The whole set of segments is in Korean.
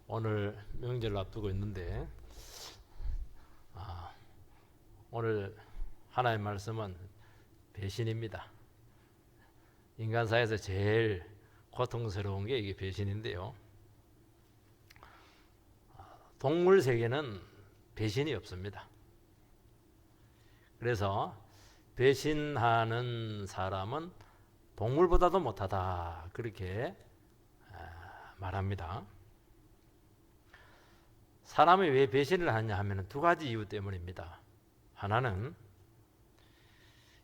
오늘 명절을 앞두고 있는데 오늘 하나의 말씀은 배신입니다. 인간사에서 제일 고통스러운 게 이게 배신인데요. 동물 세계는 배신이 없습니다. 그래서 배신하는 사람은 동물보다도 못하다 그렇게 말합니다. 사람이 왜 배신을 하냐 하면 두 가지 이유 때문입니다. 하나는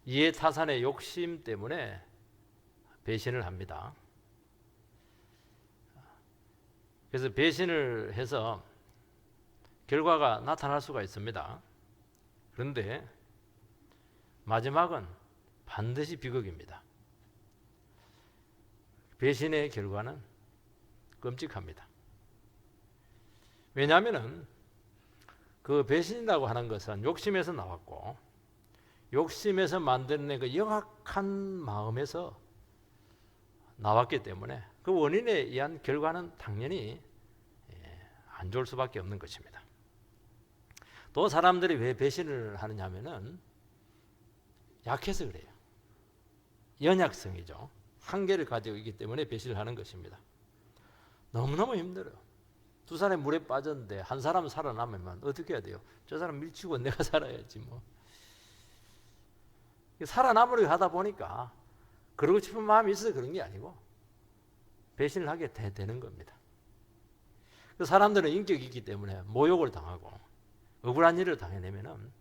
이해타산의 욕심 때문에 배신을 합니다. 그래서 배신을 해서 결과가 나타날 수가 있습니다. 그런데 마지막은 반드시 비극입니다. 배신의 결과는 끔찍합니다. 왜냐하면 그 배신이라고 하는 것은 욕심에서 나왔고 욕심에서 만들어낸 그 영악한 마음에서 나왔기 때문에 그 원인에 의한 결과는 당연히 안 좋을 수밖에 없는 것입니다. 또 사람들이 왜 배신을 하느냐 하면은 약해서 그래요. 연약성이죠. 한계를 가지고 있기 때문에 배신을 하는 것입니다. 너무너무 힘들어요. 두 사람이 물에 빠졌는데 한 사람은 살아남으면 어떻게 해야 돼요? 저 사람 밀치고 내가 살아야지 뭐. 살아남으려고 하다 보니까 그러고 싶은 마음이 있어서 그런 게 아니고 배신을 하게 되는 겁니다. 그 사람들은 인격이 있기 때문에 모욕을 당하고 억울한 일을 당해내면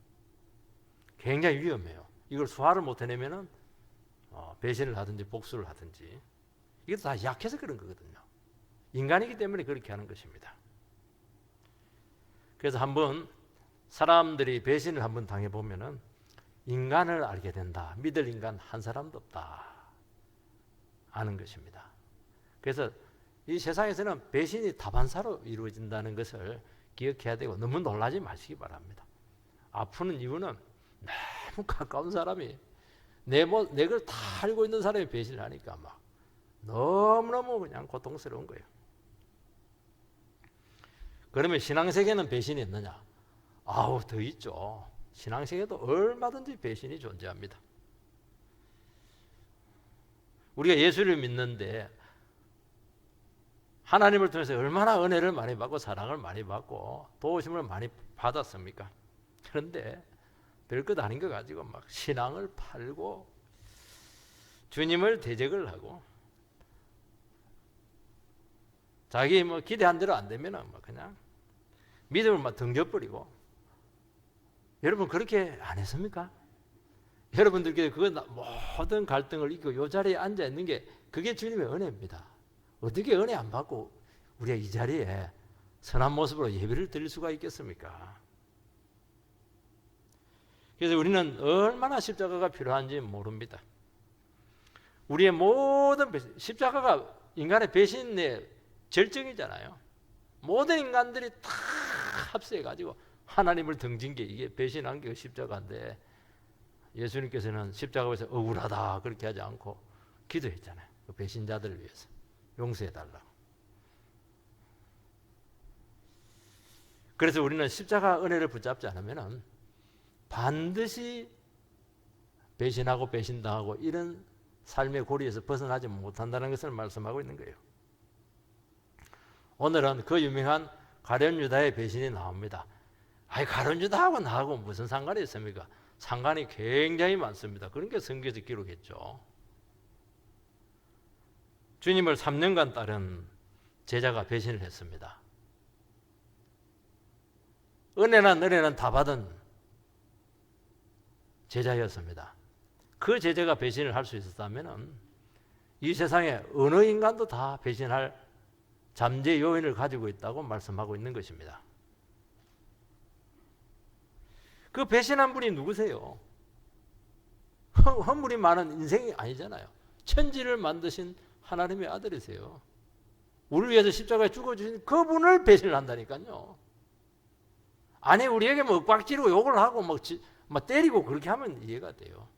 굉장히 위험해요. 이걸 소화를 못 해내면 배신을 하든지 복수를 하든지 이게 다 약해서 그런 거거든요. 인간이기 때문에 그렇게 하는 것입니다. 그래서 한번 사람들이 배신을 한번 당해보면은 인간을 알게 된다. 믿을 인간 한 사람도 없다. 아는 것입니다. 그래서 이 세상에서는 배신이 다반사로 이루어진다는 것을 기억해야 되고 너무 놀라지 마시기 바랍니다. 아프는 이유는 너무 가까운 사람이 내 걸 다 알고 있는 사람이 배신을 하니까 막 너무너무 그냥 고통스러운 거예요. 그러면 신앙세계는 배신이 있느냐? 아우, 더 있죠. 신앙세계도 얼마든지 배신이 존재합니다. 우리가 예수를 믿는데 하나님을 통해서 얼마나 은혜를 많이 받고 사랑을 많이 받고 도우심을 많이 받았습니까? 그런데 별것 아닌 거 가지고 막 신앙을 팔고 주님을 대적을 하고 자기 뭐 기대한 대로 안 되면 뭐 그냥 믿음을 막 던져버리고. 여러분 그렇게 안 했습니까? 여러분들께서 그 모든 갈등을 이기고 이 자리에 앉아 있는 게 그게 주님의 은혜입니다. 어떻게 은혜 안 받고 우리가 이 자리에 선한 모습으로 예배를 드릴 수가 있겠습니까? 그래서 우리는 얼마나 십자가가 필요한지 모릅니다. 우리의 모든 십자가가 인간의 배신의 절정이잖아요. 모든 인간들이 다 합세해가지고 하나님을 등진 게 이게 배신한 게 십자가인데 예수님께서는 십자가에서 억울하다 그렇게 하지 않고 기도했잖아요. 그 배신자들을 위해서 용서해달라고. 그래서 우리는 십자가 은혜를 붙잡지 않으면 반드시 배신하고 배신당하고 이런 삶의 고리에서 벗어나지 못한다는 것을 말씀하고 있는 거예요. 오늘은 그 유명한 가룟 유다의 배신이 나옵니다. 아니 가룟 유다하고 나하고 무슨 상관이 있습니까? 상관이 굉장히 많습니다. 그런 게 성경에서 기록했죠. 주님을 3년간 따른 제자가 배신을 했습니다. 은혜는 다 받은 제자였습니다. 그 제자가 배신을 할 수 있었다면 이 세상에 어느 인간도 다 배신할 잠재 요인을 가지고 있다고 말씀하고 있는 것입니다. 그 배신한 분이 누구세요? 허물이 많은 인생이 아니잖아요. 천지를 만드신 하나님의 아들이세요. 우리를 위해서 십자가에 죽어주신 그분을 배신을 한다니까요. 아니 우리에게 뭐 윽박지르고 욕을 하고 막 때리고 그렇게 하면 이해가 돼요.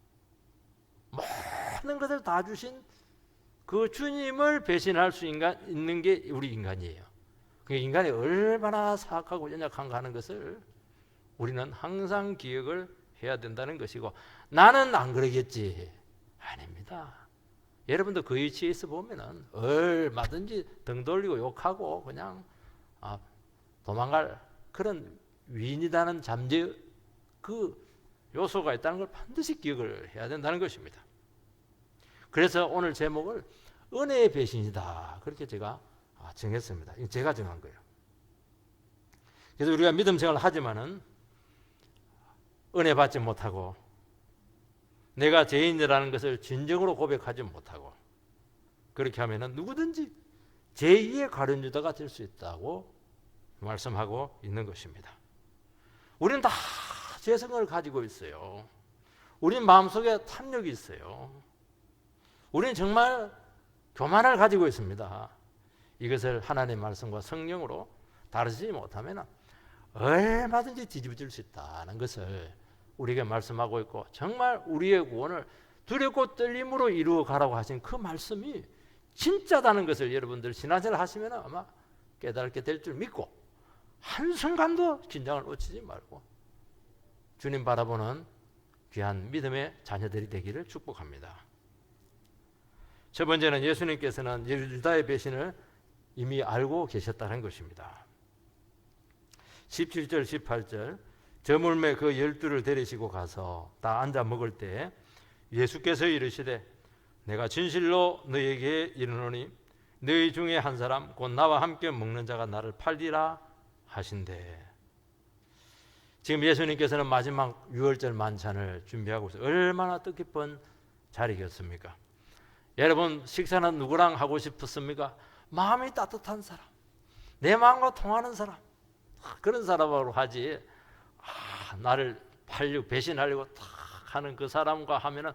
모든 것을 다 주신 그 주님을 배신할 수 있는 게 우리 인간이에요. 그 인간이 얼마나 사악하고 연약한가 하는 것을 우리는 항상 기억을 해야 된다는 것이고, 나는 안 그러겠지. 아닙니다. 여러분도 그 위치에 있어 보면은 얼마든지 등 돌리고 욕하고 그냥 도망갈 그런 위인이라는 잠재 그 요소가 있다는 걸 반드시 기억을 해야 된다는 것입니다. 그래서 오늘 제목을 은혜의 배신이다, 그렇게 제가 정했습니다. 이거 제가 정한 거예요. 그래서 우리가 믿음 생활을 하지만은 은혜 받지 못하고 내가 죄인이라는 것을 진정으로 고백하지 못하고 그렇게 하면은 누구든지 제2의 가룟유다가 될 수 있다고 말씀하고 있는 것입니다. 우리는 다 죄성을 가지고 있어요. 우리는 마음속에 탐욕이 있어요. 우리는 정말 교만을 가지고 있습니다. 이것을 하나님의 말씀과 성령으로 다루지 못하면 얼마든지 뒤집어질 수 있다는 것을 우리에게 말씀하고 있고, 정말 우리의 구원을 두렵고 떨림으로 이루어 가라고 하신 그 말씀이 진짜다는 것을 여러분들 신앙생활 하시면 아마 깨닫게 될 줄 믿고, 한순간도 긴장을 놓치지 말고 주님 바라보는 귀한 믿음의 자녀들이 되기를 축복합니다. 첫 번째는 예수님께서는 유다의 배신을 이미 알고 계셨다는 것입니다. 17절 18절, 저물매 그 12를 데리시고 가서 다 앉아 먹을 때 예수께서 이르시되 내가 진실로 너희에게 이르노니 너희 중에 한 사람 곧 나와 함께 먹는 자가 나를 팔리라 하신대. 지금 예수님께서는 마지막 유월절 만찬을 준비하고 있어요. 얼마나 뜻깊은 자리겠습니까? 여러분, 식사는 누구랑 하고 싶었습니까? 마음이 따뜻한 사람, 내 마음과 통하는 사람, 그런 사람으로 하지, 나를 팔려고 배신하려고 탁 하는 그 사람과 하면은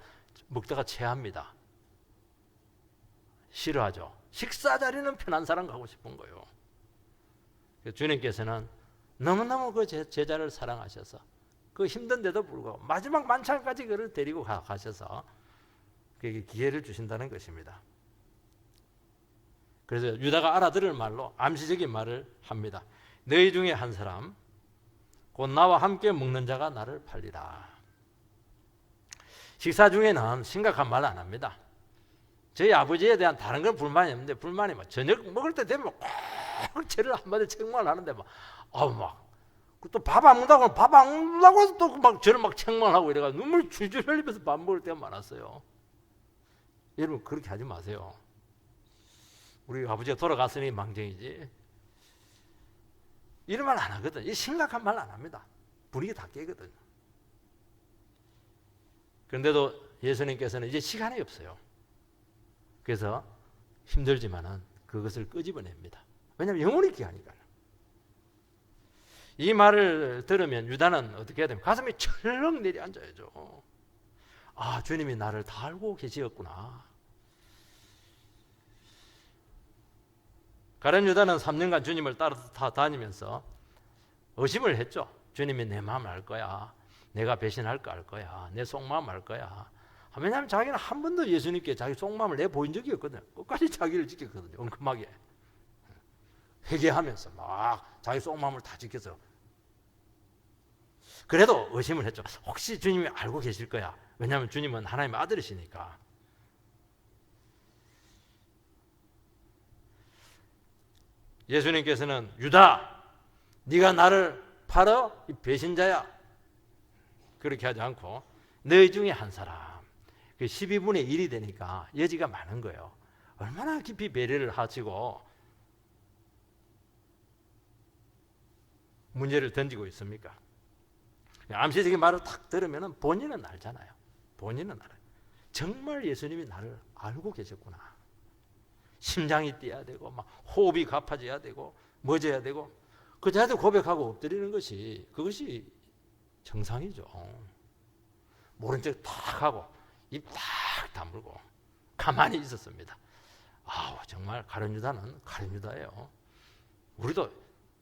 먹다가 체합니다. 싫어하죠. 식사 자리는 편한 사람 가고 싶은 거예요. 주님께서는 너무너무 그 제자를 사랑하셔서 그 힘든데도 불구하고 마지막 만찬까지 그를 데리고 가셔서 그에게 기회를 주신다는 것입니다. 그래서 유다가 알아들을 말로 암시적인 말을 합니다. 너희 중에 한 사람 곧 나와 함께 먹는 자가 나를 팔리라. 식사 중에는 심각한 말 안 합니다. 저희 아버지에 대한 다른 건 불만이 없는데, 불만이 막 저녁 먹을 때 되면 꼭 저를 한마디 책망하는데 또 밥 안 먹는다고 해서 또 막 저를 막 책망하고 이래가 눈물 줄줄 흘리면서 밥 먹을 때가 많았어요. 여러분, 그렇게 하지 마세요. 우리 아버지가 돌아갔으니 망정이지. 이런 말 안 하거든. 이 심각한 말 안 합니다. 분위기 다 깨거든. 그런데도 예수님께서는 이제 시간이 없어요. 그래서 힘들지만은 그것을 끄집어냅니다. 왜냐하면 영원히 귀하니까. 이 말을 들으면 유다는 어떻게 해야 됩니까? 가슴이 철렁 내려앉아야죠. 주님이 나를 다 알고 계시었구나. 가룟 유다는 3년간 주님을 따라 다니면서 의심을 했죠. 주님이 내 마음을 알 거야. 내가 배신할 거 알 거야. 내 속마음 알 거야. 왜냐하면 자기는 한 번도 예수님께 자기 속마음을 내보인 적이 없거든요. 끝까지 자기를 지켰거든요. 엉큼하게. 회개하면서 막 자기 속마음을 다 지켜서. 그래도 의심을 했죠. 혹시 주님이 알고 계실 거야. 왜냐하면 주님은 하나님의 아들이시니까. 예수님께서는 유다, 네가 나를 팔아? 이 배신자야. 그렇게 하지 않고 너희 중에 한 사람, 그 12분의 1이 되니까 여지가 많은 거예요. 얼마나 깊이 배려를 하시고 문제를 던지고 있습니까? 암시적인 말을 딱 들으면 본인은 알잖아요. 본인은 알아요. 정말 예수님이 나를 알고 계셨구나. 심장이 뛰어야 되고 막 호흡이 가파져야 되고 멎어야 되고 그 자한테 고백하고 엎드리는 것이, 그것이 정상이죠. 모른 척 탁 하고 입 탁 다물고 가만히 있었습니다. 정말 가룟 유다는 가룟 유다예요. 우리도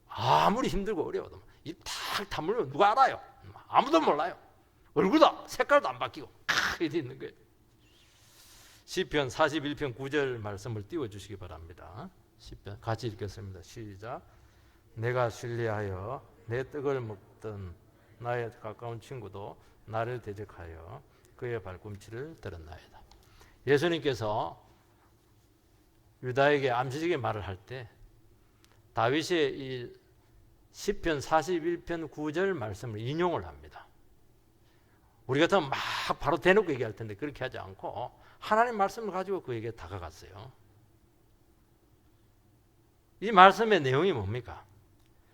아무리 힘들고 어려워도 입 탁 다물면 누가 알아요? 아무도 몰라요. 얼굴도 색깔도 안 바뀌고 이렇게 있는 거예요. 시편 41편 9절 말씀을 띄워주시기 바랍니다. 시편 같이 읽겠습니다. 시작. 내가 신뢰하여 내 떡을 먹던 나의 가까운 친구도 나를 대적하여 그의 발꿈치를 들었나이다. 예수님께서 유다에게 암시적인 말을 할 때 다윗의 이 시편 41편 9절 말씀을 인용을 합니다. 우리 같으면 막 바로 대놓고 얘기할 텐데 그렇게 하지 않고 하나님 말씀을 가지고 그에게 다가갔어요. 이 말씀의 내용이 뭡니까?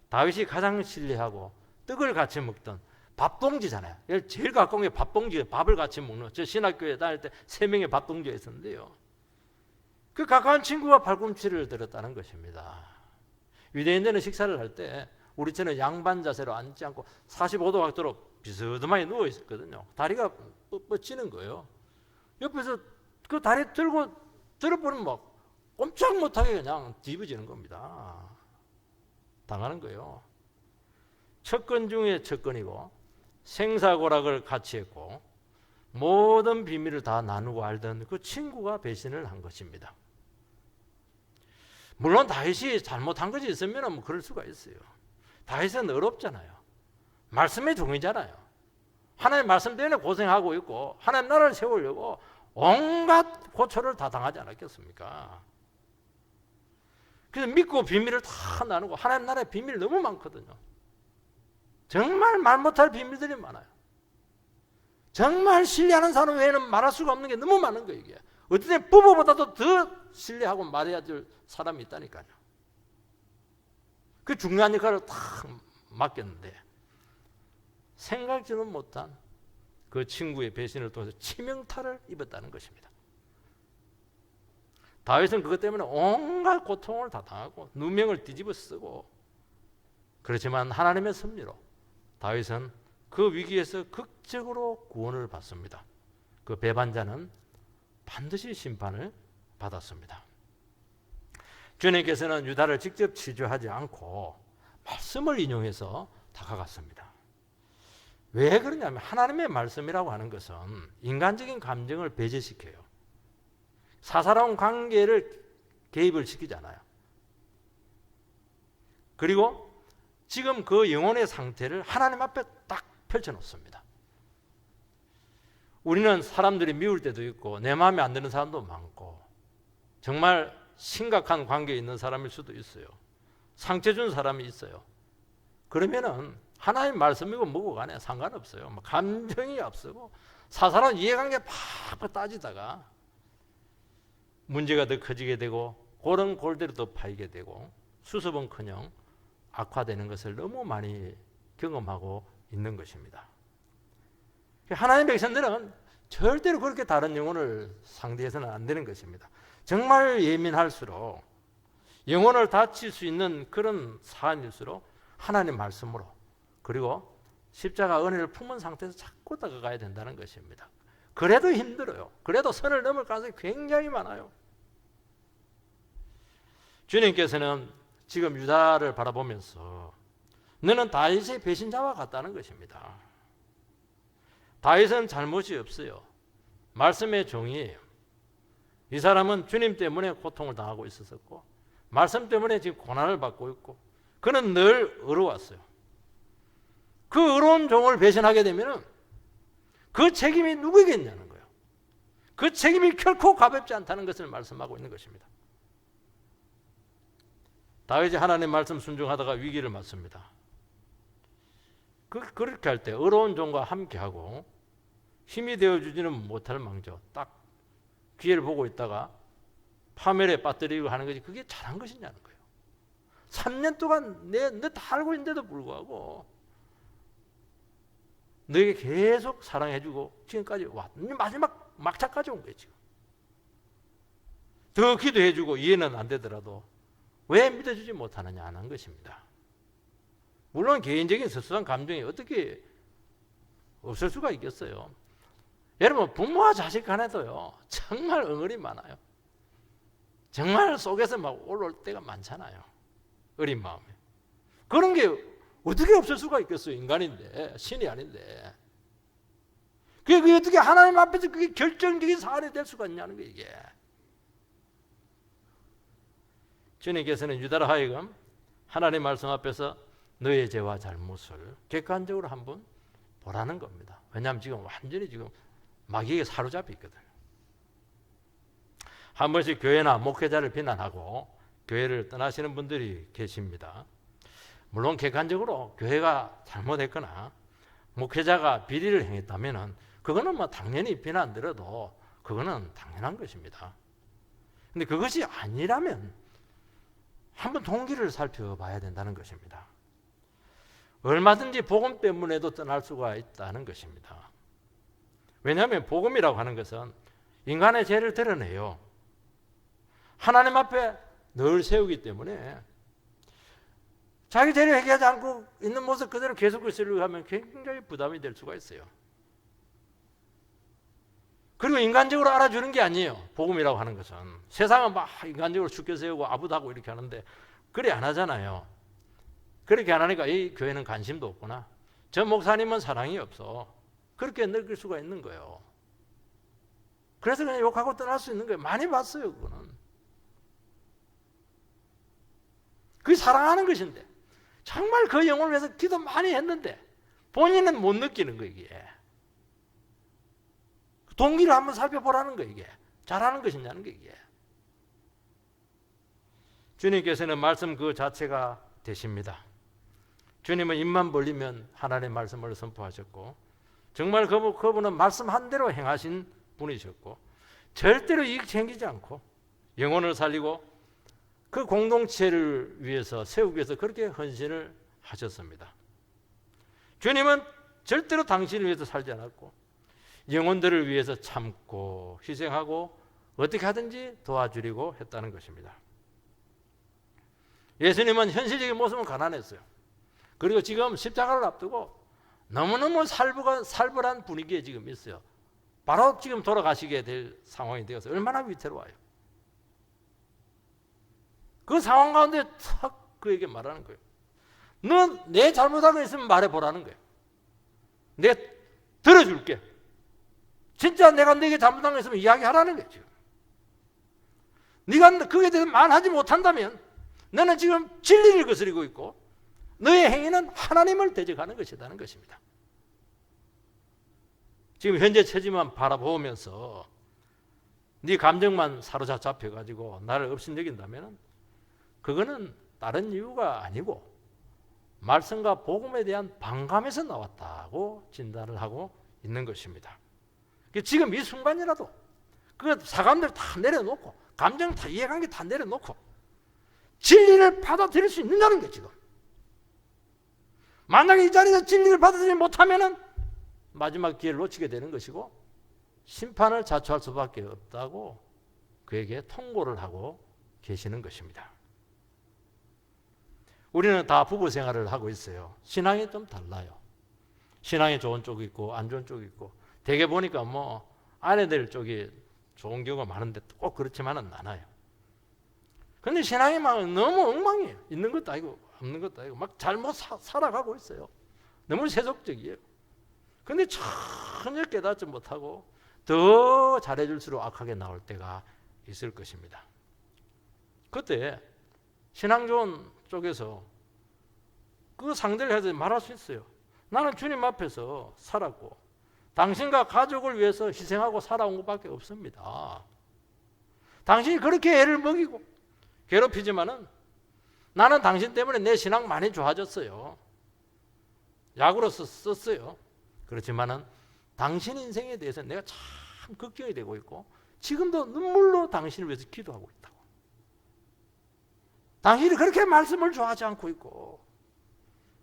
다윗이 가장 신뢰하고 떡을 같이 먹던 밥동지잖아요. 제일 가까운 게 밥동지예요. 밥을 같이 먹는. 저 신학교에 다닐 때 3명의 밥동지가 있었는데요. 그 가까운 친구가 발꿈치를 들었다는 것입니다. 유대인들은 식사를 할 때 우리처럼 양반 자세로 앉지 않고 45도 각도로 비스듬하게 누워 있었거든요. 다리가 뻗치는 거예요. 옆에서 그 다리 들어보면 막 꼼짝 못하게 그냥 뒤집어지는 겁니다. 당하는 거예요. 척건 중에 척건이고 생사고락을 같이 했고 모든 비밀을 다 나누고 알던 그 친구가 배신을 한 것입니다. 물론 다윗이 잘못한 것이 있으면 뭐 그럴 수가 있어요. 다윗은 어렵잖아요. 말씀의 종이잖아요. 하나님 말씀 때문에 고생하고 있고 하나님 나라를 세우려고 온갖 고초를 다 당하지 않았겠습니까? 그래서 믿고 비밀을 다 나누고 하나님 나라의 비밀이 너무 많거든요. 정말 말 못할 비밀들이 많아요. 정말 신뢰하는 사람 외에는 말할 수가 없는 게 너무 많은 거예요. 이게. 어떤 때 부부보다도 더 신뢰하고 말해야 될 사람이 있다니까요. 그 중요한 역할을 딱 맡겼는데 생각지는 못한 그 친구의 배신을 통해서 치명타를 입었다는 것입니다. 다윗은 그것 때문에 온갖 고통을 다 당하고 누명을 뒤집어 쓰고 그렇지만 하나님의 섭리로 다윗은 그 위기에서 극적으로 구원을 받습니다. 그 배반자는 반드시 심판을 받았습니다. 주님께서는 유다를 직접 치료하지 않고 말씀을 인용해서 다가갔습니다. 왜 그러냐면 하나님의 말씀이라고 하는 것은 인간적인 감정을 배제시켜요. 사사로운 관계를 개입을 시키잖아요. 그리고 지금 그 영혼의 상태를 하나님 앞에 딱 펼쳐놓습니다. 우리는 사람들이 미울 때도 있고 내 마음에 안 드는 사람도 많고 정말 심각한 관계에 있는 사람일 수도 있어요. 상처 준 사람이 있어요. 그러면은 하나님 말씀이고 뭐고 간에 상관없어요. 감정이 앞서고 사사로운 이해관계 팍팍 따지다가 문제가 더 커지게 되고 골은 골대로 더 파이게 되고 수습은커녕 악화되는 것을 너무 많이 경험하고 있는 것입니다. 하나님의 백성들은 절대로 그렇게 다른 영혼을 상대해서는 안 되는 것입니다. 정말 예민할수록 영혼을 다칠 수 있는 그런 사안일수록 하나님 말씀으로 그리고 십자가 은혜를 품은 상태에서 자꾸 다가가야 된다는 것입니다. 그래도 힘들어요. 그래도 선을 넘을 가능성이 굉장히 많아요. 주님께서는 지금 유다를 바라보면서 너는 다윗의 배신자와 같다는 것입니다. 다윗은 잘못이 없어요. 말씀의 종이에요. 이 사람은 주님 때문에 고통을 당하고 있었고 말씀 때문에 지금 고난을 받고 있고 그는 늘 어려웠어요. 그 어려운 종을 배신하게 되면 그 책임이 누구에게 있냐는 거예요. 그 책임이 결코 가볍지 않다는 것을 말씀하고 있는 것입니다. 다윗이 하나님 말씀 순종하다가 위기를 맞습니다. 그렇게 할 때 어려운 종과 함께하고 힘이 되어주지는 못할 망정 딱 기회를 보고 있다가 파멸에 빠뜨리고 하는 것이 그게 잘한 것이냐는 거예요. 3년 동안 너 다 알고 있는데도 불구하고 너에게 계속 사랑해주고 지금까지 왔는데 마지막 막차까지 온 거예요. 지금 더 기도해주고 이해는 안 되더라도 왜 믿어주지 못하느냐 하는 것입니다. 물론 개인적인 서술한 감정이 어떻게 없을 수가 있겠어요. 여러분 부모와 자식 간에도요 정말 응어리 많아요. 정말 속에서 막 올라올 때가 많잖아요. 어린 마음에. 그런 게 어떻게 없을 수가 있겠어요. 인간인데 신이 아닌데. 그게 어떻게 하나님 앞에서 그게 결정적인 사안이 될 수가 있냐는 거예요. 이게. 주님께서는 유다로 하여금 하나님 말씀 앞에서 너의 죄와 잘못을 객관적으로 한번 보라는 겁니다. 왜냐하면 지금 완전히 지금 마귀에게 사로잡혀 있거든요. 한 번씩 교회나 목회자를 비난하고 교회를 떠나시는 분들이 계십니다. 물론 객관적으로 교회가 잘못했거나 목회자가 비리를 행했다면 그거는 뭐 당연히 비난들어도 그거는 당연한 것입니다. 근데 그것이 아니라면 한번 동기를 살펴봐야 된다는 것입니다. 얼마든지 복음 때문에도 떠날 수가 있다는 것입니다. 왜냐하면 복음이라고 하는 것은 인간의 죄를 드러내요. 하나님 앞에 늘 세우기 때문에 자기 죄를 회개하지 않고 있는 모습 그대로 계속 있으려고 하면 굉장히 부담이 될 수가 있어요. 그리고 인간적으로 알아주는 게 아니에요. 복음이라고 하는 것은 세상은 막 인간적으로 죽게 세우고 아부하고 이렇게 하는데 그래 안 하잖아요. 그렇게 안 하니까 이 교회는 관심도 없구나. 저 목사님은 사랑이 없어. 그렇게 느낄 수가 있는 거예요. 그래서 그냥 욕하고 떠날 수 있는 거예요. 많이 봤어요. 그거는. 그게 사랑하는 것인데 정말 그 영혼을 위해서 기도 많이 했는데 본인은 못 느끼는 거예요. 이게. 동기를 한번 살펴보라는 거예요. 이게. 잘하는 것이냐는 게 이게. 주님께서는 말씀 그 자체가 되십니다. 주님은 입만 벌리면 하나님의 말씀을 선포하셨고 정말 그분은 말씀 한 대로 행하신 분이셨고 절대로 이익 챙기지 않고 영혼을 살리고 그 공동체를 위해서 세우기 위해서 그렇게 헌신을 하셨습니다. 주님은 절대로 당신을 위해서 살지 않았고 영혼들을 위해서 참고 희생하고 어떻게 하든지 도와주려고 했다는 것입니다. 예수님은 현실적인 모습은 가난했어요. 그리고 지금 십자가를 앞두고 너무너무 살벌한 분위기에 지금 있어요. 바로 지금 돌아가시게 될 상황이 되어서 얼마나 위태로워요. 그 상황 가운데 탁 그에게 말하는 거예요. 너 내 잘못한 거 있으면 말해보라는 거예요. 내가 들어줄게. 진짜 내가 네게 잘못한 거 있으면 이야기하라는 거예요. 지금. 네가 그에 대해서 말하지 못한다면 너는 지금 진리를 거스리고 있고 너의 행위는 하나님을 대적하는 것이라는 것입니다. 지금 현재 처지만 바라보면서 네 감정만 사로잡혀가지고 나를 업신여긴다면 그거는 다른 이유가 아니고 말씀과 복음에 대한 반감에서 나왔다고 진단을 하고 있는 것입니다. 지금 이 순간이라도 그 사감들 다 내려놓고 감정 다 이해관계 다 내려놓고 진리를 받아들일 수 있느냐는 게 지금. 만약에 이 자리에서 진리를 받아들이지 못하면은 마지막 기회를 놓치게 되는 것이고 심판을 자초할 수밖에 없다고 그에게 통보를 하고 계시는 것입니다. 우리는 다 부부 생활을 하고 있어요. 신앙이 좀 달라요. 신앙이 좋은 쪽이 있고 안 좋은 쪽이 있고 대개 보니까 뭐 아내들 쪽이 좋은 경우가 많은데 꼭 그렇지만은 않아요. 근데 신앙이 막 너무 엉망이에요. 있는 것도 아니고 없는 것도 아니고 막 잘못 살아가고 있어요. 너무 세속적이에요. 근데 전혀 깨닫지 못하고 더 잘해줄수록 악하게 나올 때가 있을 것입니다. 그때 신앙 좋은 쪽에서 그 상대를 해서 말할 수 있어요. 나는 주님 앞에서 살았고 당신과 가족을 위해서 희생하고 살아온 것밖에 없습니다. 당신이 그렇게 애를 먹이고 괴롭히지만은 나는 당신 때문에 내 신앙 많이 좋아졌어요. 약으로 썼어요. 그렇지만은 당신 인생에 대해서 내가 참 걱정이 되고 있고 지금도 눈물로 당신을 위해서 기도하고 있다고. 당신이 그렇게 말씀을 좋아하지 않고 있고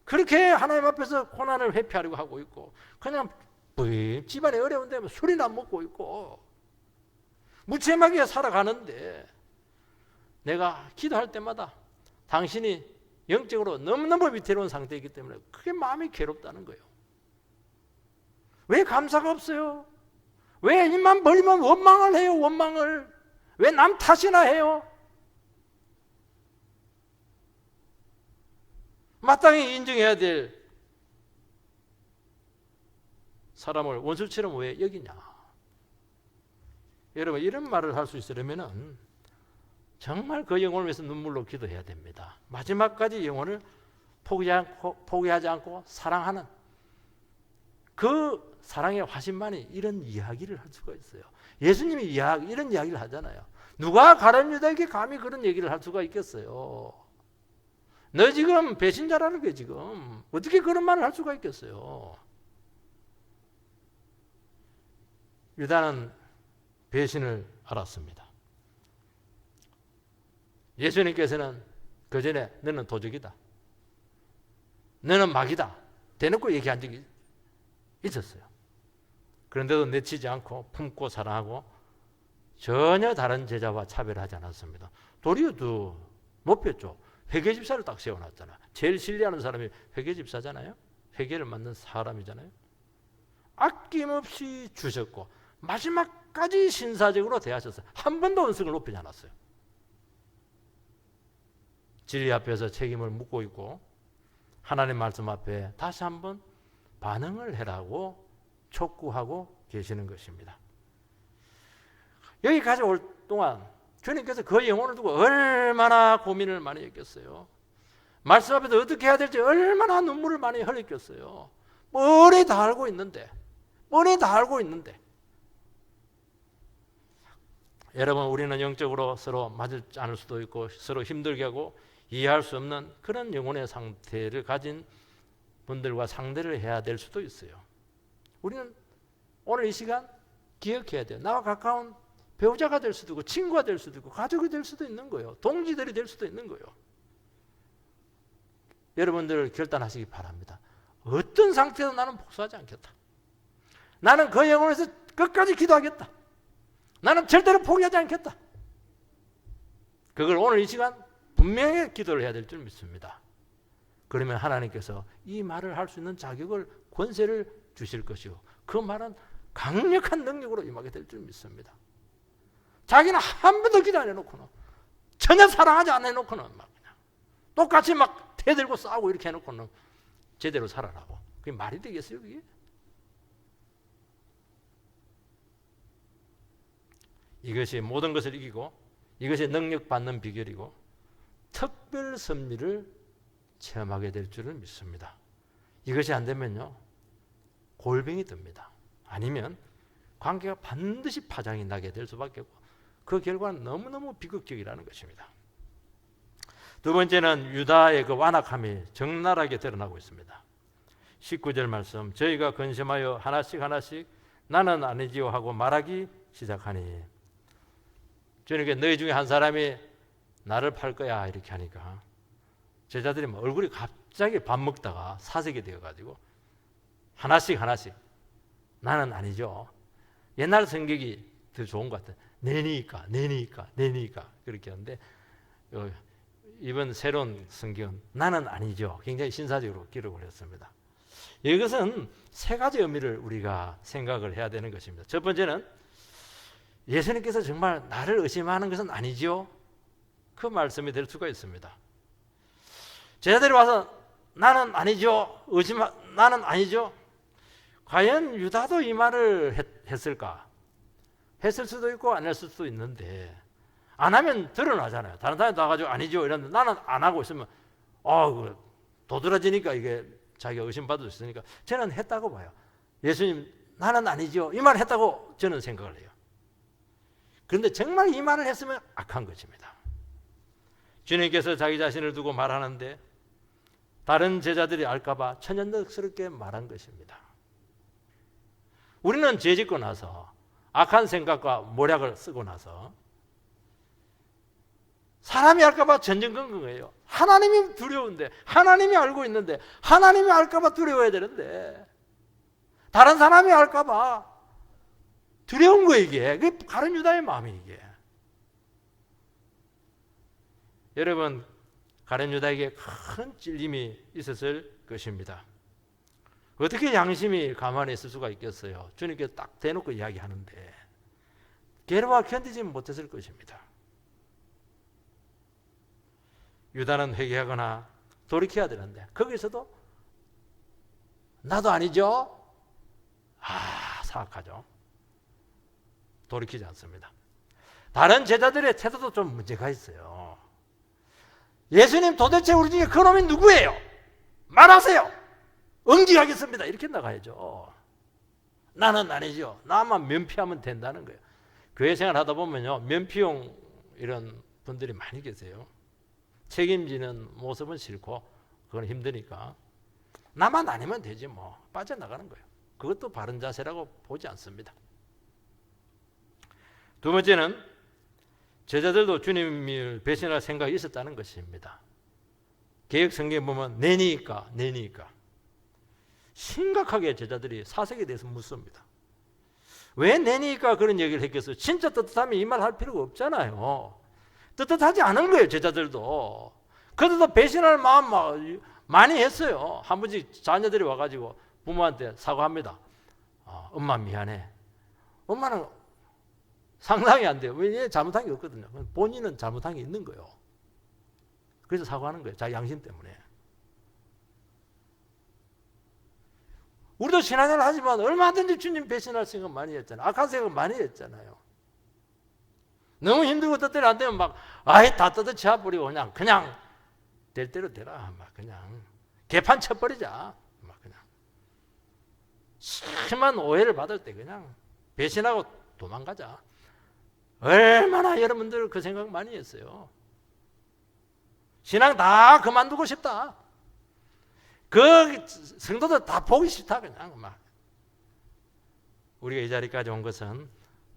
그렇게 하나님 앞에서 고난을 회피하려고 하고 있고 그냥 집안에 어려운데 술이나 먹고 있고 무책임하게 살아가는데 내가 기도할 때마다 당신이 영적으로 너무너무 위태로운 상태이기 때문에 그게 마음이 괴롭다는 거예요. 왜 감사가 없어요? 왜 입만 벌리면 원망을 해요? 원망을. 왜 남 탓이나 해요? 마땅히 인정해야 될 사람을 원수처럼 왜 여기냐? 여러분 이런 말을 할 수 있으려면 정말 그 영혼을 위해서 눈물로 기도해야 됩니다. 마지막까지 영혼을 포기하지 않고 사랑하는 그 사랑의 화신만이 이런 이야기를 할 수가 있어요. 예수님이 이런 이야기를 하잖아요. 누가 가룟 유다에게 감히 그런 얘기를 할 수가 있겠어요? 너 지금 배신자라는 게 지금 어떻게 그런 말을 할 수가 있겠어요? 유다는 배신을 알았습니다. 예수님께서는 그 전에 너는 도적이다, 너는 마귀다 대놓고 얘기한 적이 있었어요. 그런데도 내치지 않고 품고 사랑하고 전혀 다른 제자와 차별하지 않았습니다. 도리어 더 높였죠. 회계집사를 딱 세워놨잖아. 제일 신뢰하는 사람이 회계집사잖아요. 회계를 맡는 사람이잖아요. 아낌없이 주셨고 마지막까지 신사적으로 대하셨어요. 한 번도 은석을 높이지 않았어요. 진리 앞에서 책임을 묻고 있고 하나님 말씀 앞에 다시 한번 반응을 해라고 촉구하고 계시는 것입니다. 여기까지 올 동안 주님께서 그 영혼을 두고 얼마나 고민을 많이 했겠어요. 말씀 앞에서 어떻게 해야 될지 얼마나 눈물을 많이 흘렸겠어요. 뻔히 다 알고 있는데 여러분, 우리는 영적으로 서로 맞지 않을 수도 있고 서로 힘들게 하고 이해할 수 없는 그런 영혼의 상태를 가진 분들과 상대를 해야 될 수도 있어요. 우리는 오늘 이 시간 기억해야 돼요. 나와 가까운 배우자가 될 수도 있고 친구가 될 수도 있고 가족이 될 수도 있는 거예요. 동지들이 될 수도 있는 거예요. 여러분들 결단하시기 바랍니다. 어떤 상태도 나는 복수하지 않겠다. 나는 그 영혼에서 끝까지 기도하겠다. 나는 절대로 포기하지 않겠다. 그걸 오늘 이 시간 분명히 기도를 해야 될 줄 믿습니다. 그러면 하나님께서 이 말을 할 수 있는 자격을, 권세를 주실 것이고 그 말은 강력한 능력으로 임하게 될 줄 믿습니다. 자기는 한 번도 기도 안 해놓고는, 전혀 사랑하지 않아 해놓고는 막 그냥 똑같이 막 대들고 싸우고 이렇게 해놓고는 제대로 살아라고. 그게 말이 되겠어요, 그게? 이것이 모든 것을 이기고 이것이 능력받는 비결이고 특별 섭리를 체험하게 될 줄을 믿습니다. 이것이 안 되면요, 골병이 듭니다. 아니면 관계가 반드시 파장이 나게 될 수밖에 없고 그 결과는 너무너무 비극적이라는 것입니다. 두 번째는 유다의 그 완악함이 적나라하게 드러나고 있습니다. 19절 말씀, 저희가 근심하여 하나씩 나는 아니지요 하고 말하기 시작하니, 주님께 너희 중에 한 사람이 나를 팔 거야 이렇게 하니까 제자들이 얼굴이 갑자기 밥 먹다가 사색이 되어가지고 하나씩 나는 아니죠. 옛날 성격이 더 좋은 것 같아요. 내니까 그렇게 하는데 이번 새로운 성경은 나는 아니죠. 굉장히 신사적으로 기록을 했습니다. 이것은 세 가지 의미를 우리가 생각을 해야 되는 것입니다. 첫 번째는 예수님께서 정말 나를 의심하는 것은 아니죠. 그 말씀이 될 수가 있습니다. 제자들이 와서 나는 아니죠. 나는 아니죠. 과연 유다도 이 말을 했을까? 했을 수도 있고 안 했을 수도 있는데, 안 하면 드러나잖아요. 다른 사람이 나가지고 아니죠 이런데 나는 안 하고 있으면 도드라지니까 이게 자기가 의심받을 수 있으니까 저는 했다고 봐요. 예수님 나는 아니죠 이 말 했다고 저는 생각을 해요. 그런데 정말 이 말을 했으면 악한 것입니다. 주님께서 자기 자신을 두고 말하는데 다른 제자들이 알까봐 천연덕스럽게 말한 것입니다. 우리는 죄 짓고 나서 악한 생각과 모략을 쓰고 나서 사람이 알까봐 전전긍긍해요. 하나님이 두려운데, 하나님이 알고 있는데, 하나님이 알까봐 두려워야 되는데 다른 사람이 알까봐 두려운 거 이게. 그게 가룟 유다의 마음이 이게. 여러분, 가룟 유다에게 큰 찔림이 있었을 것입니다. 어떻게 양심이 가만히 있을 수가 있겠어요? 주님께서 딱 대놓고 이야기하는데 괴로워 견디지 못했을 것입니다. 유다는 회개하거나 돌이켜야 되는데 거기서도 나도 아니죠? 사악하죠. 돌이키지 않습니다. 다른 제자들의 태도도 좀 문제가 있어요. 예수님 도대체 우리 중에 그놈이 누구예요? 말하세요. 응징하겠습니다. 이렇게 나가야죠. 나는 아니죠. 나만 면피하면 된다는 거예요. 교회 생활 하다 보면요, 면피용 이런 분들이 많이 계세요. 책임지는 모습은 싫고 그건 힘드니까 나만 아니면 되지 뭐, 빠져나가는 거예요. 그것도 바른 자세라고 보지 않습니다. 두 번째는 제자들도 주님을 배신할 생각이 있었다는 것입니다. 개역 성경에 보면 내니까 심각하게 제자들이 사색에 대해서 묻습니다. 왜 내니까 그런 얘기를 했겠어요? 진짜 떳떳하면 이 말 할 필요가 없잖아요. 떳떳하지 않은 거예요, 제자들도. 그들도 배신할 마음 많이 했어요. 한 번씩 자녀들이 와가지고 부모한테 사과합니다. 엄마 미안해. 엄마는 상상이 안 돼요. 왜? 잘못한 게 없거든요. 본인은 잘못한 게 있는 거예요. 그래서 사과하는 거예요. 자기 양심 때문에. 우리도 신앙생활 하지만 얼마든지 주님 배신할 생각 많이 했잖아요. 악한 생각 많이 했잖아요. 너무 힘들고 뜻대로 안 되면 막 아예 다 뜯어치워버리고 그냥 될 대로 되라. 막 그냥 개판 쳐버리자. 막 그냥 심한 오해를 받을 때 그냥 배신하고 도망가자. 얼마나 여러분들 그 생각 많이 했어요. 신앙 다 그만두고 싶다. 그 성도들 다 보기 싫다. 그냥 막. 우리가 이 자리까지 온 것은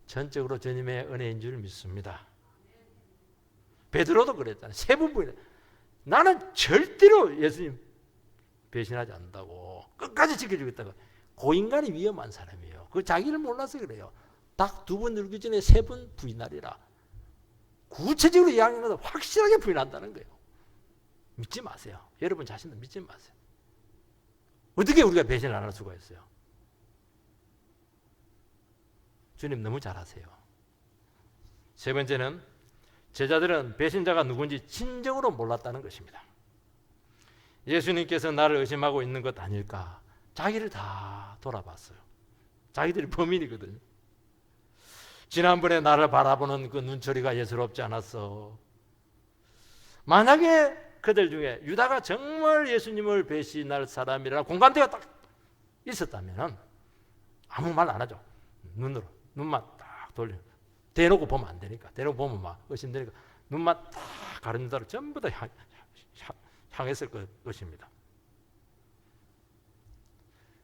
전적으로 주님의 은혜인 줄 믿습니다. 베드로도 그랬잖아요. 세 번 부인해. 나는 절대로 예수님 배신하지 않는다고. 끝까지 지켜주겠다고. 고인간이 위험한 사람이에요. 그 자기를 몰라서 그래요. 딱 2번 늘기 전에 3번 부인하리라. 구체적으로 이야기하면서 확실하게 부인한다는 거예요. 믿지 마세요. 여러분 자신도 믿지 마세요. 어떻게 우리가 배신을 안 할 수가 있어요? 주님 너무 잘하세요. 세 번째는 제자들은 배신자가 누군지 진정으로 몰랐다는 것입니다. 예수님께서 나를 의심하고 있는 것 아닐까? 자기를 다 돌아봤어요. 자기들이 범인이거든요. 지난번에 나를 바라보는 그 눈초리가 예사롭지 않았어. 만약에 그들 중에 유다가 정말 예수님을 배신할 사람이라 공감대가 딱 있었다면 아무 말 안 하죠. 눈만 딱 돌려. 대놓고 보면 안 되니까. 대놓고 보면 막 의심되니까 눈만 딱 가른 유다를 전부 다 향했을 것입니다.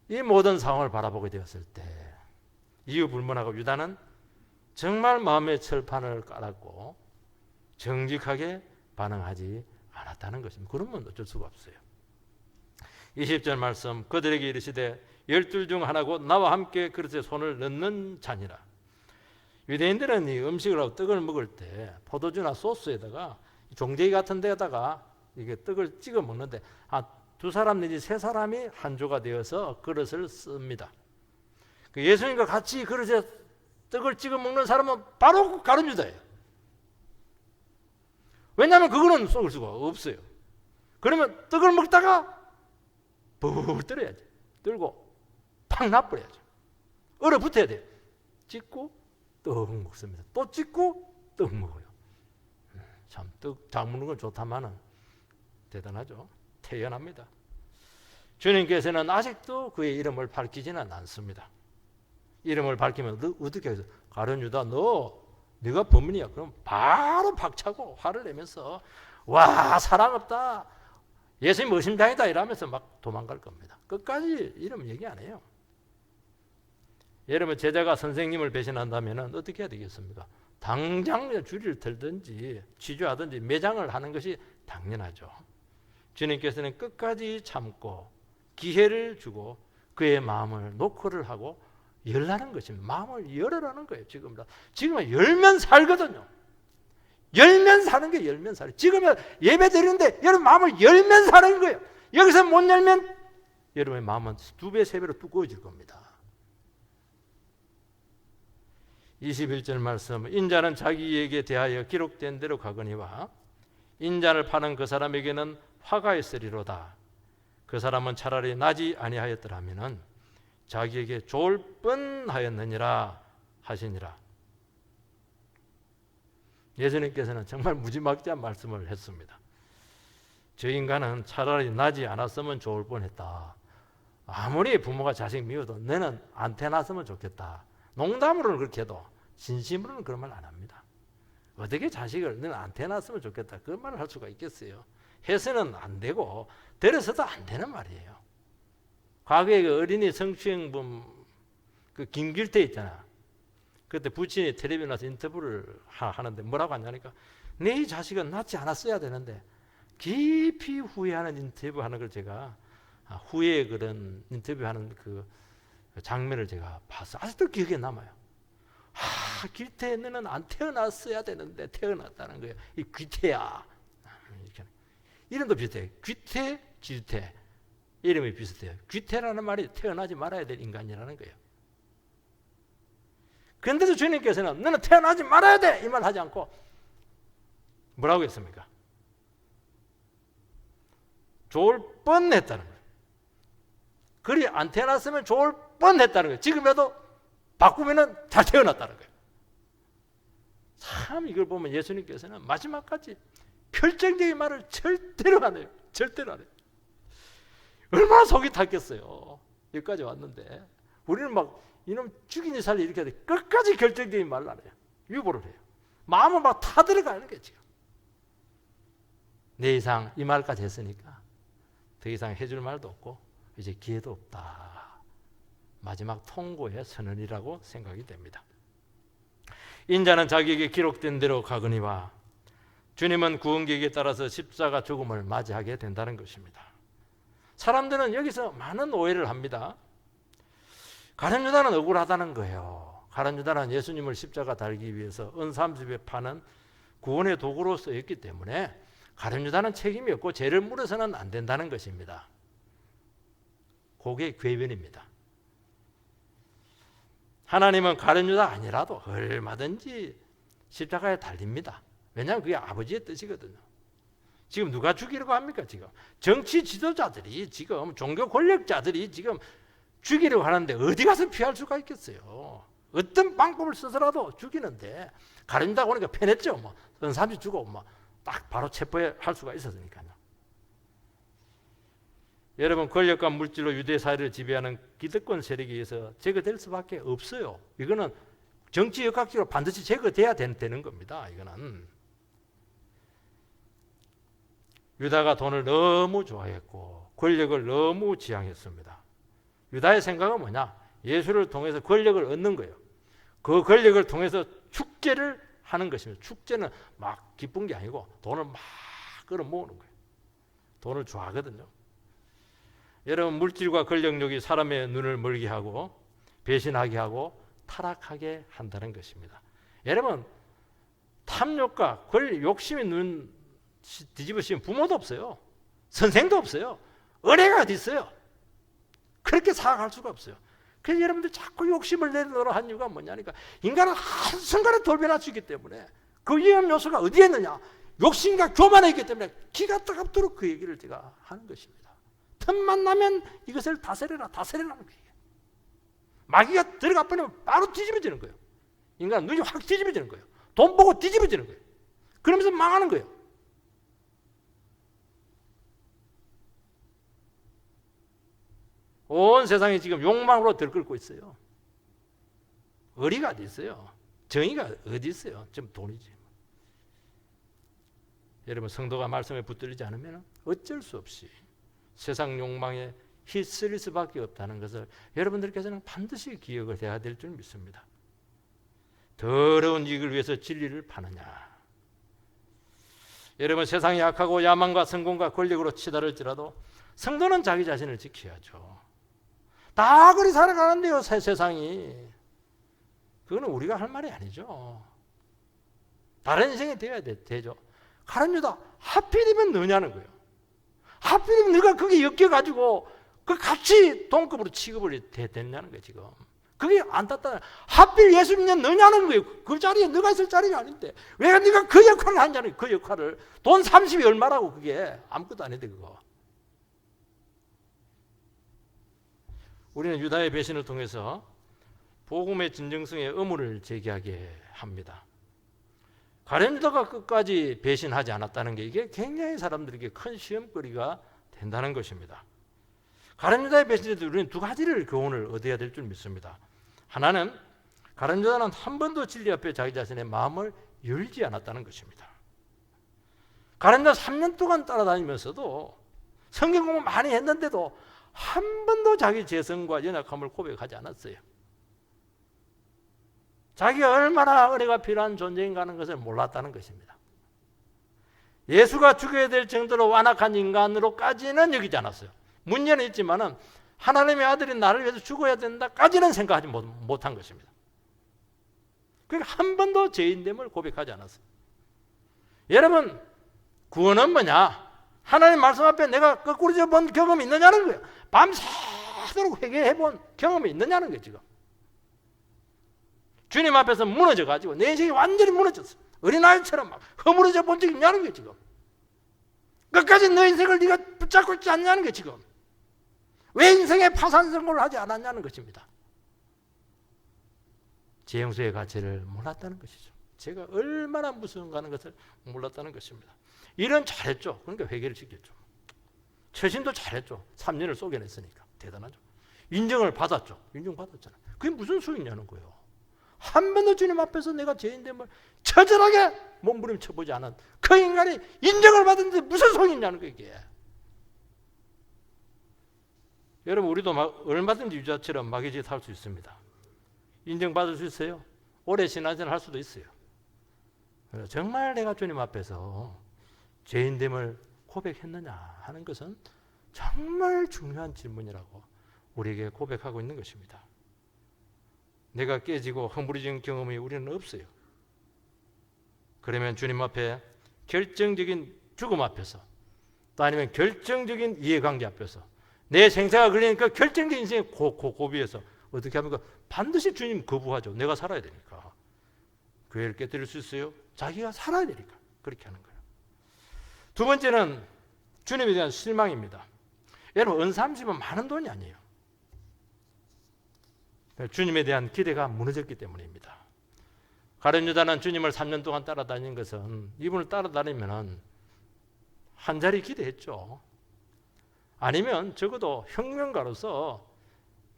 이 모든 상황을 바라보게 되었을 때 이유 불문하고 유다는 정말 마음의 철판을 깔았고 정직하게 반응하지 않았다는 것입니다. 그러면 어쩔 수가 없어요. 20절 말씀, 그들에게 이르시되 12 중 하나고 나와 함께 그릇에 손을 넣는 자니라. 유대인들은 이 음식을 하고 떡을 먹을 때 포도주나 소스에다가 종제기 같은 데다가 이게 떡을 찍어 먹는데 2사람 내지 3사람이 한 조가 되어서 그릇을 씁니다. 예수님과 같이 그릇에 떡을 찍어 먹는 사람은 바로 가룟 유다예요. 왜냐하면 그거는 썩을 수가 없어요. 그러면 떡을 먹다가 불 떨어야지. 떨고 팍 놔버려야죠. 얼어붙어야 돼요. 찍고 떡 먹습니다. 또 찍고 떡 먹어요. 참 떡 잘 먹는 건 좋다마는 대단하죠. 태연합니다. 주님께서는 아직도 그의 이름을 밝히지는 않습니다. 이름을 밝히면 어떻게 해서 가룟 유다 네가 범인이야. 그럼 바로 박차고 화를 내면서 와 사랑 없다. 예수님 의심당이다 이러면서 막 도망갈 겁니다. 끝까지 이름 얘기 안 해요. 여러분 제자가 선생님을 배신한다면 어떻게 해야 되겠습니까? 당장 줄을 들든지 취조하든지 매장을 하는 것이 당연하죠. 주님께서는 끝까지 참고 기회를 주고 그의 마음을 노크를 하고 열라는 것입니다. 마음을 열으라는 거예요. 지금은 열면 살거든요. 열면 사는 게 열면 살아요. 지금은 예배 드리는데 여러분 마음을 열면 사는 거예요. 여기서 못 열면 여러분의 마음은 2배, 3배로 두꺼워질 겁니다. 21절 말씀, 인자는 자기에게 대하여 기록된 대로 가거니와 인자를 파는 그 사람에게는 화가 있으리로다. 그 사람은 차라리 나지 아니하였더라면은 자기에게 좋을 뻔하였느니라 하시니라. 예수님께서는 정말 무지막지한 말씀을 했습니다. 저 인간은 차라리 나지 않았으면 좋을 뻔했다. 아무리 부모가 자식 미워도 너는 안 태어났으면 좋겠다. 농담으로는 그렇게 해도 진심으로는 그런 말 안 합니다. 어떻게 자식을 너는 안 태어났으면 좋겠다 그런 말을 할 수가 있겠어요. 해서는 안 되고 들어서도 안 되는 말이에요. 과거에 그 어린이 성추행범 그 김길태 있잖아. 그때 부친이 텔레비전 나서 인터뷰를 하는데 뭐라고 하냐니까 내 자식은 낳지 않았어야 되는데 깊이 후회하는 인터뷰하는 걸 제가 후에 그런 인터뷰하는 그 장면을 제가 봤어. 아직도 기억에 남아요. 길태 너는 안 태어났어야 되는데 태어났다는 거예요. 이 귀태야. 이름도 비슷해요. 귀태, 길태. 이름이 비슷해요. 귀태라는 말이 태어나지 말아야 될 인간이라는 거예요. 그런데도 주님께서는 너는 태어나지 말아야 돼! 이 말 하지 않고 뭐라고 했습니까? 좋을 뻔했다는 거예요. 그리 안 태어났으면 좋을 뻔했다는 거예요. 지금에도 바꾸면은 잘 태어났다는 거예요. 참 이걸 보면 예수님께서는 마지막까지 결정적인 말을 절대로 안 해요. 절대로 안 해요. 얼마나 속이 탔겠어요. 여기까지 왔는데 우리는 막 이놈 죽이니 살리 이렇게 해도 끝까지 결정적인 말을 안 해요. 유보를 해요. 마음은 막 타들어가는 거예요. 지금. 내 이상 이 말까지 했으니까 더 이상 해줄 말도 없고 이제 기회도 없다. 마지막 통고의 선언이라고 생각이 됩니다. 인자는 자기에게 기록된 대로 가거니와 주님은 구원 계획에 따라서 십자가 죽음을 맞이하게 된다는 것입니다. 사람들은 여기서 많은 오해를 합니다. 가룟 유다는 억울하다는 거예요. 가룟 유다는 예수님을 십자가 달기 위해서 은 30에 파는 구원의 도구로 쓰였기 때문에 가룟 유다는 책임이 없고 죄를 물어서는 안 된다는 것입니다. 그게 궤변입니다. 하나님은 가룟 유다 아니라도 얼마든지 십자가에 달립니다. 왜냐하면 그게 아버지의 뜻이거든요. 지금 누가 죽이려고 합니까? 지금 정치 지도자들이 지금 종교 권력자들이 지금 죽이려고 하는데 어디 가서 피할 수가 있겠어요. 어떤 방법을 써서라도 죽이는데 가룟 유다가 오니까 편했죠. 뭐 은삼시 주고 뭐 딱 바로 체포할 수가 있었으니까요. 여러분 권력과 물질로 유대 사회를 지배하는 기득권 세력에 의해서 제거될 수밖에 없어요. 이거는 정치 역학적으로 반드시 제거돼야 되는 겁니다. 이거는 유다가 돈을 너무 좋아했고 권력을 너무 지향했습니다. 유다의 생각은 뭐냐? 예수를 통해서 권력을 얻는 거예요. 그 권력을 통해서 축제를 하는 것입니다. 축제는 막 기쁜 게 아니고 돈을 막 끌어모으는 거예요. 돈을 좋아하거든요. 여러분 권력과 권력력이 사람의 눈을 멀게 하고 배신하게 하고 타락하게 한다는 것입니다. 여러분 탐욕과 권력, 욕심이 눈 뒤집으시면 부모도 없어요. 선생도 없어요. 은혜가 어디 있어요? 그렇게 살아갈 수가 없어요. 그래서 여러분들 자꾸 욕심을 내놓으라 한 이유가 뭐냐니까 인간은 한순간에 돌변할 수 있기 때문에 그 위험 요소가 어디에 있느냐? 욕심과 교만에 있기 때문에 기가 뜨겁도록 그 얘기를 제가 하는 것입니다. 틈만 나면 이것을 다스려라는 거예요. 마귀가 들어가 버리면 바로 뒤집어지는 거예요. 인간 눈이 확 뒤집어지는 거예요. 돈 보고 뒤집어지는 거예요. 그러면서 망하는 거예요. 온 세상이 지금 욕망으로 들끓고 있어요. 의리가 어디 있어요? 정의가 어디 있어요? 좀 돈이지. 여러분 성도가 말씀에 붙들리지 않으면 어쩔 수 없이 세상 욕망에 휩쓸릴 수밖에 없다는 것을 여러분들께서는 반드시 기억을 해야 될 줄 믿습니다. 더러운 이익을 위해서 진리를 파느냐? 여러분 세상이 약하고 야망과 성공과 권력으로 치달을지라도 성도는 자기 자신을 지켜야죠. 다 그리 살아가는데요, 세상이. 그거는 우리가 할 말이 아니죠. 다른 인생이 되어야 되죠. 가룟 유다, 하필이면 너냐는 거예요. 하필이면 너가 거기 엮여가지고 그 같이 동급으로 취급을 됐냐는 거예요, 지금. 그게 안 땄다. 하필 예수 믿는 너냐는 거예요. 그 자리에 너가 있을 자리가 아닌데. 왜 네가 그 역할을 하냐는 거예요, 그 역할을. 돈 30이 얼마라고 그게. 아무것도 아닌데, 그거. 우리는 유다의 배신을 통해서 복음의 진정성의 의문을 제기하게 합니다. 가룟 유다가 끝까지 배신하지 않았다는 게 이게 굉장히 사람들에게 큰 시험거리가 된다는 것입니다. 가룟 유다의 배신에 대해서 우리는 두 가지를 교훈을 얻어야 될 줄 믿습니다. 하나는 가룟 유다는 한 번도 진리 앞에 자기 자신의 마음을 열지 않았다는 것입니다. 가룟 유다 3년 동안 따라다니면서도 성경 공부 많이 했는데도 한 번도 자기 재성과 연약함을 고백하지 않았어요. 자기가 얼마나 은혜가 필요한 존재인가 하는 것을 몰랐다는 것입니다. 예수가 죽여야 될 정도로 완악한 인간으로까지는 여기지 않았어요. 문제는 있지만은 하나님의 아들이 나를 위해서 죽어야 된다까지는 생각하지 못한 것입니다. 그러니까 한 번도 죄인됨을 고백하지 않았어요. 여러분, 구원은 뭐냐? 하나님 말씀 앞에 내가 거꾸로져 본 경험이 있느냐는 거예요. 밤새도록 회개해 본 경험이 있느냐는 거예요. 지금 주님 앞에서 무너져가지고 내 인생이 완전히 무너졌어. 어린아이처럼 막 허물어져 본 적이 있냐는 거예요. 지금 끝까지 너 인생을 네가 붙잡고 있지 않냐는 거예요. 지금 왜 인생의 파산 선고를 하지 않았냐는 것입니다. 재형수의 가치를 몰랐다는 것이죠. 제가 얼마나 무서운가 하는 것을 몰랐다는 것입니다. 일은 잘했죠. 그러니까 회개를 시켰죠. 처신도 잘했죠. 3년을 쏘겨냈으니까 대단하죠. 인정을 받았죠. 인정받았잖아요. 그게 무슨 소용이냐는 거예요. 한 번도 주님 앞에서 내가 죄인됨을 처절하게 몸부림쳐보지 않은 그 인간이 인정을 받았는데 무슨 소용이 있냐는 거예요. 이게. 여러분, 우리도 얼마든지 유자처럼 마귀짓 할 수 있습니다. 인정받을 수 있어요. 오래 신앙생활 할 수도 있어요. 정말 내가 주님 앞에서 죄인됨을 고백했느냐 하는 것은 정말 중요한 질문이라고 우리에게 고백하고 있는 것입니다. 내가 깨지고 허물어진 경험이 우리는 없어요. 그러면 주님 앞에 결정적인 죽음 앞에서 또 아니면 결정적인 이해관계 앞에서 내 생사가 걸리니까 결정적인 인생의 고비에서 어떻게 합니까? 반드시 주님 거부하죠. 내가 살아야 되니까. 교회를 깨뜨릴 수 있어요? 자기가 살아야 되니까 그렇게 하는 거예요. 두 번째는 주님에 대한 실망입니다. 여러분, 은 30은 많은 돈이 아니에요. 주님에 대한 기대가 무너졌기 때문입니다. 가룟 유다는 주님을 3년 동안 따라다닌 것은 이분을 따라다니면 한 자리 기대했죠. 아니면 적어도 혁명가로서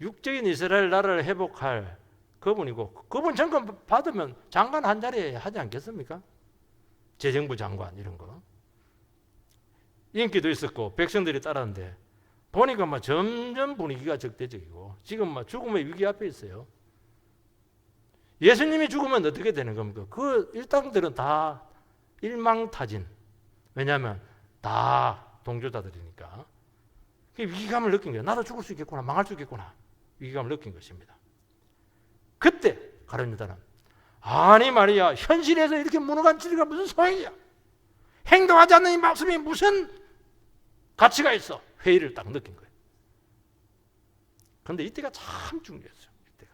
육적인 이스라엘 나라를 회복할 그분이고 그분 정권 받으면 장관 한 자리 하지 않겠습니까? 재정부 장관 이런 거. 인기도 있었고 백성들이 따랐는데 보니까 막 점점 분위기가 적대적이고 지금 막 죽음의 위기 앞에 있어요. 예수님이 죽으면 어떻게 되는 겁니까? 그 일당들은 다 일망타진. 왜냐하면 다 동조자들이니까. 위기감을 느낀 거예요. 나도 죽을 수 있겠구나, 망할 수 있겠구나. 위기감을 느낀 것입니다. 그때 가룟 유다는 아니 말이야, 현실에서 이렇게 무능한 진리가 무슨 소용이야? 행동하지 않는 이 말씀이 무슨 가치가 있어? 회의를 딱 느낀 거예요. 그런데 이때가 참 중요했어요. 이때가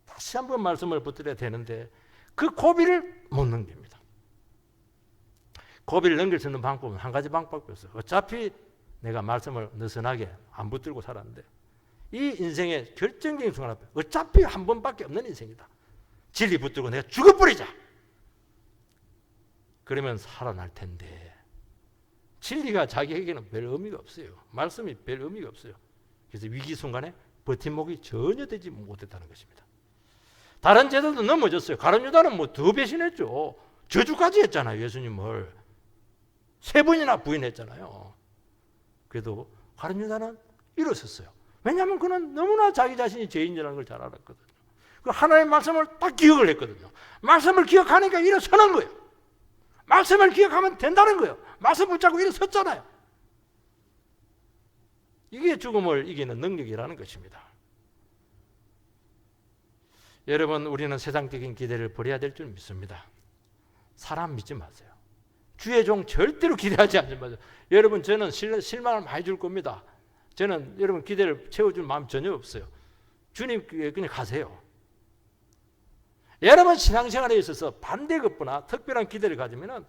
다시 한번 말씀을 붙들어야 되는데 그 고비를 못 넘깁니다. 고비를 넘길 수 있는 방법은 한 가지 방법이 없어요. 어차피 내가 말씀을 느슨하게 안 붙들고 살았는데 이 인생의 결정적인 순간 앞에 어차피 한 번밖에 없는 인생이다. 진리 붙들고 내가 죽어버리자. 그러면 살아날 텐데 진리가 자기에게는 별 의미가 없어요. 말씀이 별 의미가 없어요. 그래서 위기 순간에 버팀목이 전혀 되지 못했다는 것입니다. 다른 제자도 넘어졌어요. 가룟 유다는 뭐 더 배신했죠. 저주까지 했잖아요. 예수님을 3번이나 부인했잖아요. 그래도 가룟 유다는 일어섰어요. 왜냐하면 그는 너무나 자기 자신이 죄인이라는 걸 잘 알았거든요. 그 하나님의 말씀을 딱 기억을 했거든요. 말씀을 기억하니까 일어서는 거예요. 말씀을 기억하면 된다는 거예요. 말씀 붙잡고 일어섰잖아요. 이게 죽음을 이기는 능력이라는 것입니다. 여러분, 우리는 세상적인 기대를 버려야 될 줄 믿습니다. 사람 믿지 마세요. 주의 종 절대로 기대하지 않지 마세요. 여러분, 저는 실망을 많이 줄 겁니다. 저는 여러분 기대를 채워줄 마음 전혀 없어요. 주님께 그냥 가세요. 여러분 신앙생활에 있어서 반대급부나 특별한 기대를 가지면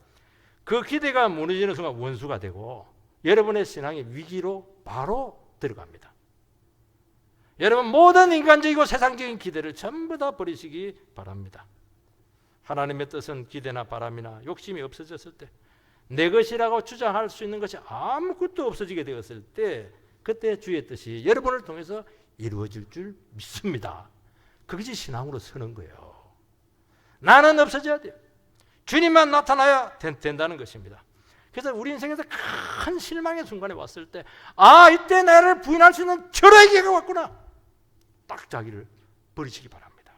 그 기대가 무너지는 순간 원수가 되고 여러분의 신앙의 위기로 바로 들어갑니다. 여러분 모든 인간적이고 세상적인 기대를 전부 다 버리시기 바랍니다. 하나님의 뜻은 기대나 바람이나 욕심이 없어졌을 때, 내 것이라고 주장할 수 있는 것이 아무것도 없어지게 되었을 때, 그때 주의 뜻이 여러분을 통해서 이루어질 줄 믿습니다. 그것이 신앙으로 서는 거예요. 나는 없어져야 돼요. 주님만 나타나야 된다는 것입니다. 그래서 우리 인생에서 큰 실망의 순간에 왔을 때, 이때 나를 부인할 수 있는 절호의 기회가 왔구나. 딱 자기를 버리시기 바랍니다.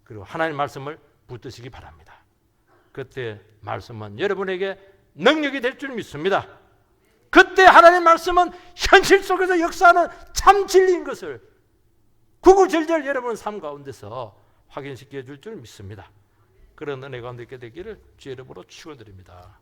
그리고 하나님의 말씀을 붙드시기 바랍니다. 그때 말씀은 여러분에게 능력이 될 줄 믿습니다. 그때 하나님의 말씀은 현실 속에서 역사하는 참 진리인 것을 구구절절 여러분 삶 가운데서 확인시켜 줄 믿습니다. 그런 은혜 가운데 있게 되기를 주의 이름으로 축원드립니다.